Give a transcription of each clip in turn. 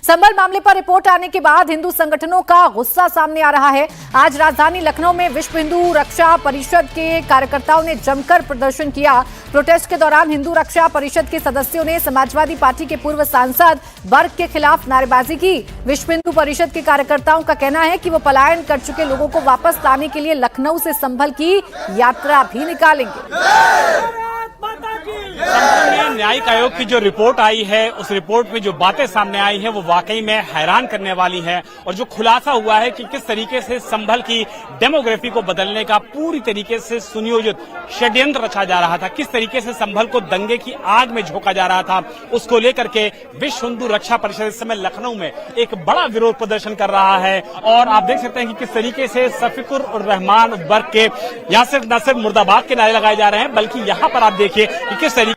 संभल मामले पर रिपोर्ट आने के बाद हिंदू संगठनों का गुस्सा सामने आ रहा है। आज राजधानी लखनऊ में विश्व हिंदू रक्षा परिषद के कार्यकर्ताओं ने जमकर प्रदर्शन किया। प्रोटेस्ट के दौरान हिंदू रक्षा परिषद के सदस्यों ने समाजवादी पार्टी के पूर्व सांसद वर्ग के खिलाफ नारेबाजी की। विश्व हिंदू परिषद के कार्यकर्ताओं का कहना है कि वो पलायन कर चुके लोगों को वापस लाने के लिए लखनऊ से संभल की यात्रा भी निकालेंगे। न्यायिक आयोग की जो रिपोर्ट आई है, उस रिपोर्ट में जो बातें सामने आई हैं वो वाकई में हैरान करने वाली हैं। और जो खुलासा हुआ है कि किस तरीके से संभल की डेमोग्राफी को बदलने का पूरी तरीके से सुनियोजित षड्यंत्र रचा जा रहा था, किस तरीके से संभल को दंगे की आग में झोंका जा रहा था, उसको लेकर के विश्व हिंदू रक्षा परिषद इस समय लखनऊ में एक बड़ा विरोध प्रदर्शन कर रहा है। और आप देख सकते हैं कि किस तरीके से शफीकुर रहमान वर्ग के यहाँ से न सिर्फ मुर्दाबाद के नारे लगाए जा रहे हैं, बल्कि यहाँ पर आप देखिए कि किस तरीके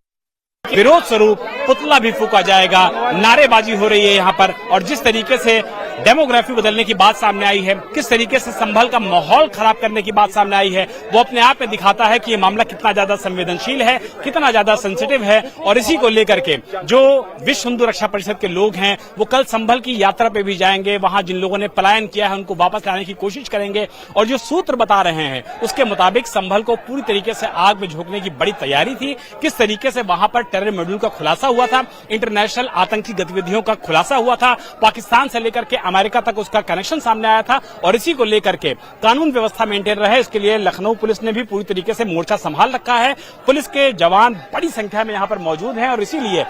विरोध स्वरूप पुतला भी फूंका जाएगा, नारेबाजी हो रही है यहाँ पर। और जिस तरीके से डेमोग्राफी बदलने की बात सामने आई है, किस तरीके से संभल का माहौल खराब करने की बात सामने आई है, वो अपने आप में दिखाता है कि ये मामला कितना ज्यादा संवेदनशील है, कितना ज्यादा सेंसिटिव है। और इसी को लेकर के जो विश्व हिंदू रक्षा परिषद के लोग हैं वो कल संभल की यात्रा पे भी जाएंगे। वहां जिन लोगों ने पलायन किया है उनको वापस लाने की कोशिश करेंगे। और जो सूत्र बता रहे हैं उसके मुताबिक संभल को पूरी तरीके से आग में झोंकने की बड़ी तैयारी थी। किस तरीके से वहां पर टेरर मॉड्यूल का खुलासा हुआ था, इंटरनेशनल आतंकी गतिविधियों का खुलासा हुआ था, पाकिस्तान से लेकर के अमेरिका तक उसका कनेक्शन सामने आया था। और इसी को लेकर के कानून व्यवस्था मेंटेन रहे, इसके लिए लखनऊ पुलिस ने भी पूरी तरीके से मोर्चा संभाल रखा है। पुलिस के जवान बड़ी संख्या में यहां पर मौजूद हैं और इसीलिए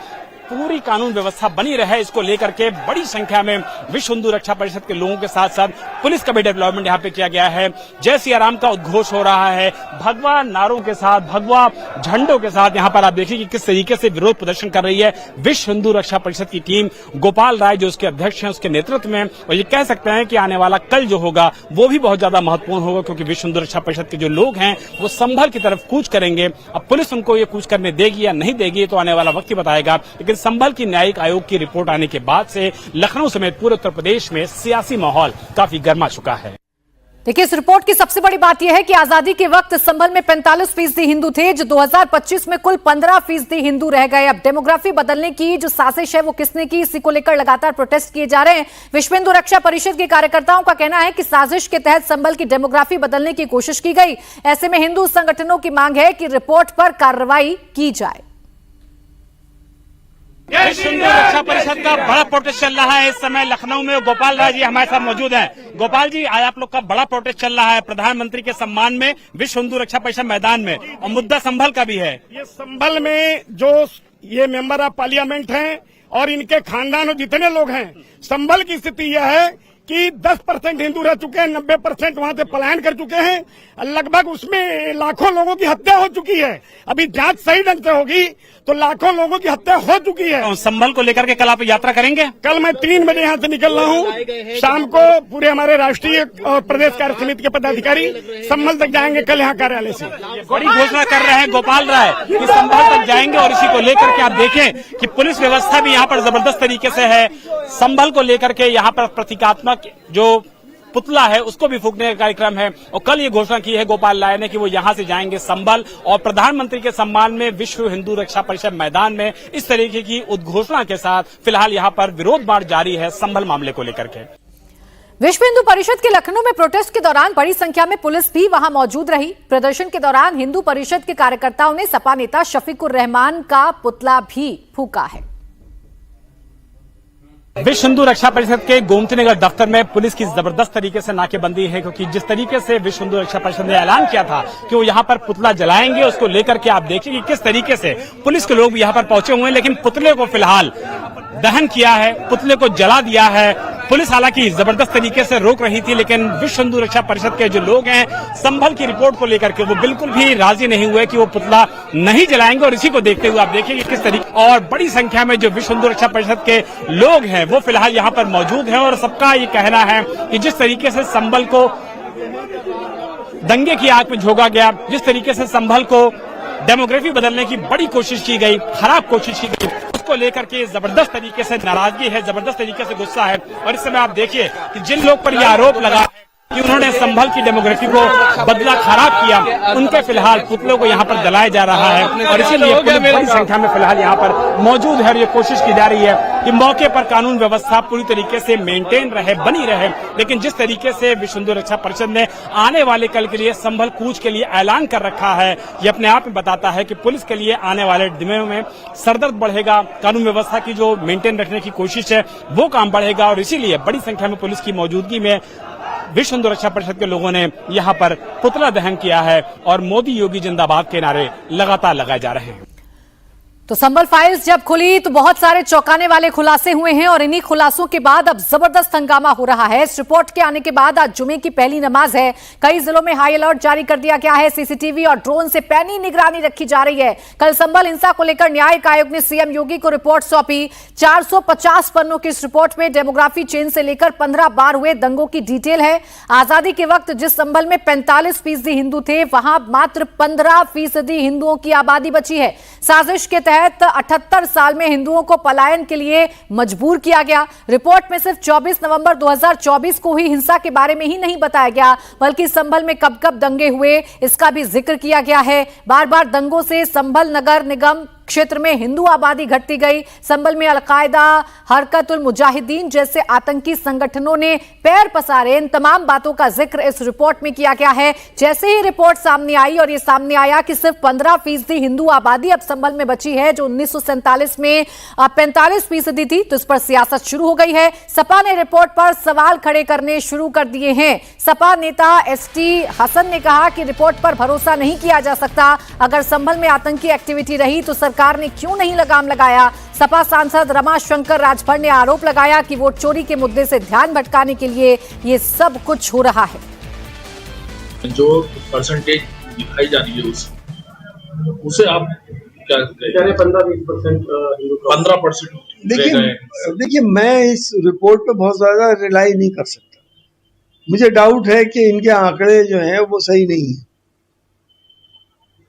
पूरी कानून व्यवस्था बनी रहे, इसको लेकर के बड़ी संख्या में विश्व हिंदू रक्षा परिषद के लोगों के साथ साथ पुलिस का भी डेवलपमेंट यहाँ पे किया गया है। जय सिया राम का उद्घोष हो रहा है, भगवा नारों के साथ, भगवा झंडों के साथ। यहाँ पर आप देखिए कि किस तरीके से विरोध प्रदर्शन कर रही है विश्व हिंदू रक्षा परिषद की टीम। गोपाल राय जो उसके अध्यक्ष हैं, उसके नेतृत्व में। और ये कह सकते हैं कि आने वाला कल जो होगा वो भी बहुत ज्यादा महत्वपूर्ण होगा, क्योंकि विश्व हिंदू रक्षा परिषद के जो लोग हैं वो संभल की तरफ कूच करेंगे। अब पुलिस उनको ये कूच करने देगी या नहीं देगी तो आने वाला वक्त ही बताएगा। लेकिन संभल की न्यायिक आयोग की रिपोर्ट आने के बाद से लखनऊ समेत पूरे उत्तर प्रदेश में सियासी माहौल काफी गर्मा चुका है। देखिए, इस रिपोर्ट की सबसे बड़ी बात यह है कि आजादी के वक्त संभल में 45% हिंदू थे, जो 2025 में कुल 15% हिंदू रह गए। अब डेमोग्राफी बदलने की जो साजिश है वो किसने की, इसी को लेकर लगातार प्रोटेस्ट किए जा रहे हैं। विश्व हिंदू रक्षा परिषद के कार्यकर्ताओं का कहना है कि साजिश के तहत संभल की डेमोग्राफी बदलने की कोशिश की गई। ऐसे में हिंदू संगठनों की मांग है कि रिपोर्ट पर कार्रवाई की जाए। विश्व हिंदू रक्षा परिषद का बड़ा प्रोटेस्ट चल रहा है इस समय लखनऊ में। गोपाल राय जी हमारे साथ मौजूद हैं। गोपाल जी, आज आप लोग का बड़ा प्रोटेस्ट चल रहा है प्रधानमंत्री के सम्मान में विश्व हिंदू रक्षा परिषद मैदान में, और मुद्दा संभल का भी है। ये संभल में जो ये मेंबर ऑफ पार्लियामेंट हैं और इनके खानदान और जितने लोग हैं, संभल की स्थिति यह है कि 10% हिंदू रह चुके हैं, 90% वहां से पलायन कर चुके हैं। लगभग उसमें लाखों लोगों की हत्या हो चुकी है। अभी जांच सही ढंग से होगी तो लाखों लोगों की हत्या हो चुकी है। संभल को लेकर के कल आप यात्रा करेंगे? कल मैं 3 बजे यहाँ से निकल रहा हूँ। शाम को पूरे हमारे राष्ट्रीय और प्रदेश कार्य समिति के पदाधिकारी संभल तक जाएंगे कल यहाँ कार्यालय से। बड़ी घोषणा कर रहे हैं गोपाल राय कि संभल तक जाएंगे। और इसी को लेकर के आप देखें कि पुलिस व्यवस्था भी यहाँ पर जबरदस्त तरीके से है। संभल को लेकर के यहाँ पर प्रतीकात्मक जो पुतला है उसको भी फूंकने का कार्यक्रम है। और कल ये घोषणा की है गोपाल राय ने कि वो यहां से जाएंगे संभल, और प्रधानमंत्री के सम्मान में विश्व हिंदू रक्षा परिषद मैदान में इस तरीके की उद्घोषणा के साथ फिलहाल यहां पर विरोध मार्च जारी है संभल मामले को लेकर के। विश्व हिंदू परिषद के लखनऊ में प्रोटेस्ट के दौरान बड़ी संख्या में पुलिस भी वहां मौजूद रही। प्रदर्शन के दौरान हिंदू परिषद के कार्यकर्ताओं ने सपा नेता शफीकुर रहमान का पुतला भी फूंका है। विश्व हिंदू रक्षा परिषद के गोमती नगर दफ्तर में पुलिस की जबरदस्त तरीके से नाकेबंदी है, क्योंकि जिस तरीके से विश्व हिंदू रक्षा परिषद ने ऐलान किया था कि वो यहाँ पर पुतला जलाएंगे, उसको लेकर के आप देखिए कि किस तरीके से पुलिस के लोग भी यहाँ पर पहुंचे हुए हैं। लेकिन पुतले को फिलहाल दहन किया है, पुतले को जला दिया है। पुलिस हालांकि जबरदस्त तरीके से रोक रही थी, लेकिन विश्व हिंदू रक्षा परिषद के जो लोग हैं संभल की रिपोर्ट को लेकर के वो बिल्कुल भी राजी नहीं हुए कि वो पुतला नहीं जलाएंगे। और इसी को देखते हुए आप देखिए कि किस तरीके, और बड़ी संख्या में जो विश्व हिंदू रक्षा परिषद के लोग हैं वो फिलहाल यहाँ पर मौजूद हैं। और सबका ये कहना है कि जिस तरीके से संभल को दंगे की आग में झोंका गया, जिस तरीके से संभल को डेमोग्राफी बदलने की बड़ी कोशिश की गई, खराब कोशिश की गई, उसको लेकर के जबरदस्त तरीके से नाराजगी है, जबरदस्त तरीके से गुस्सा है। और इस समय आप देखिए कि जिन लोग पर यह आरोप लगा कि उन्होंने संभल की डेमोग्राफी को बदला, खराब किया, उनके फिलहाल पुतलों को यहाँ पर जलाया जा रहा है। और इसीलिए पुलिस बड़ी संख्या में फिलहाल यहाँ पर मौजूद है और ये कोशिश की जा रही है कि मौके पर कानून व्यवस्था पूरी तरीके से मेंटेन रहे, बनी रहे। लेकिन जिस तरीके से विश्व हिंदू रक्षा परिषद ने आने वाले कल के लिए संभल कूच के लिए ऐलान कर रखा है, ये अपने आप में बताता है कि पुलिस के लिए आने वाले दिनों में सरदर्द बढ़ेगा। कानून व्यवस्था की जो मेंटेन रखने की कोशिश है वो काम बढ़ेगा, और इसीलिए बड़ी संख्या में पुलिस की मौजूदगी में विश्व हिंदू रक्षा परिषद के लोगों ने यहां पर पुतला दहन किया है और मोदी योगी जिंदाबाद के नारे लगातार लगाए जा रहे हैं। तो संभल फाइल्स जब खुली तो बहुत सारे चौंकाने वाले खुलासे हुए हैं, और इन्हीं खुलासों के बाद अब जबरदस्त हंगामा हो रहा है। इस रिपोर्ट के आने के बाद आज जुमे की पहली नमाज है। कई जिलों में हाई अलर्ट जारी कर दिया गया है। सीसीटीवी और ड्रोन से पैनी निगरानी रखी जा रही है। कल संभल हिंसा को लेकर न्यायिक आयोग ने सीएम योगी को रिपोर्ट सौंपी। 450 पन्नों की इस रिपोर्ट में डेमोग्राफी चेंज से लेकर 15 बार हुए दंगों की डिटेल है। आजादी के वक्त जिस संभल में 45% हिंदू थे, वहां मात्र 15% हिंदुओं की आबादी बची है। साजिश के तहत 78 साल में हिंदुओं को पलायन के लिए मजबूर किया गया। रिपोर्ट में सिर्फ 24 नवंबर 2024 को ही हिंसा के बारे में ही नहीं बताया गया, बल्कि संभल में कब कब दंगे हुए इसका भी जिक्र किया गया है। बार बार दंगों से संभल नगर निगम क्षेत्र में हिंदू आबादी घटती गई। संभल में अलकायदा, हरकतुल मुजाहिदीन जैसे आतंकी संगठनों ने पैर पसारे। इन तमाम बातों का जिक्र इस रिपोर्ट में किया गया है। जैसे ही रिपोर्ट सामने आई और ये सामने आया कि सिर्फ 15% हिंदू आबादी अब संभल में बची है, जो 1947 में 45% थी, तो इस पर सियासत शुरू हो गई है। सपा ने रिपोर्ट पर सवाल खड़े करने शुरू कर दिए हैं। सपा नेता एसटी हसन ने कहा कि रिपोर्ट पर भरोसा नहीं किया जा सकता। अगर संभल में आतंकी एक्टिविटी रही तो सरकार ने क्यों नहीं लगाम लगाया। सपा सांसद रमाशंकर राजभर ने आरोप लगाया कि वोट चोरी के मुद्दे से ध्यान भटकाने के लिए ये सब कुछ हो रहा है। जो परसेंटेज दिखाई जा रही है उसे आप क्या 15%? देखिए मैं इस रिपोर्ट पे बहुत ज्यादा रिलाई नहीं कर सकता। मुझे डाउट है कि इनके आंकड़े जो हैं वो सही नहीं है।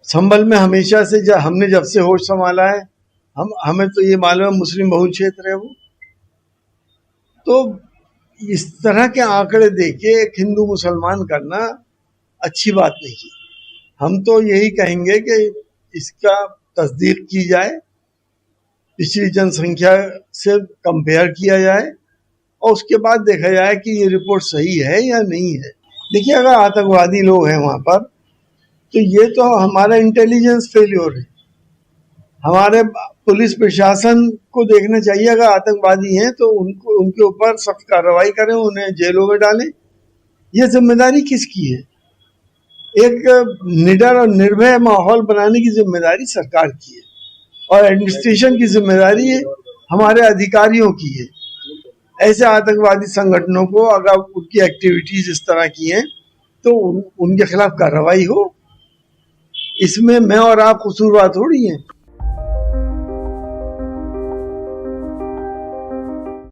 संभल में हमेशा से हमने जब से होश संभाला है, हमें तो ये मालूम है मुस्लिम बहुल क्षेत्र है वो। तो इस तरह के आंकड़े देके एक हिंदू मुसलमान करना अच्छी बात नहीं है। हम तो यही कहेंगे कि इसका तस्दीक की जाए, पिछली जनसंख्या से कंपेयर किया जाए और उसके बाद देखा जाए कि ये रिपोर्ट सही है या नहीं है। देखिए अगर आतंकवादी लोग हैं वहां पर तो ये तो हमारा इंटेलिजेंस फेल्योर है। हमारे पुलिस प्रशासन को देखना चाहिए, अगर आतंकवादी हैं तो उनके ऊपर सख्त कार्रवाई करें, उन्हें जेलों में डालें। ये जिम्मेदारी किसकी है? एक निडर और निर्भय माहौल बनाने की जिम्मेदारी सरकार की है और एडमिनिस्ट्रेशन की जिम्मेदारी है हमारे अधिकारियों की है। ऐसे आतंकवादी संगठनों को अगर उनकी एक्टिविटीज इस तरह की हैं तो उनके खिलाफ कार्रवाई हो। इसमें मैं और आप कसूरवार थोड़ी हैं।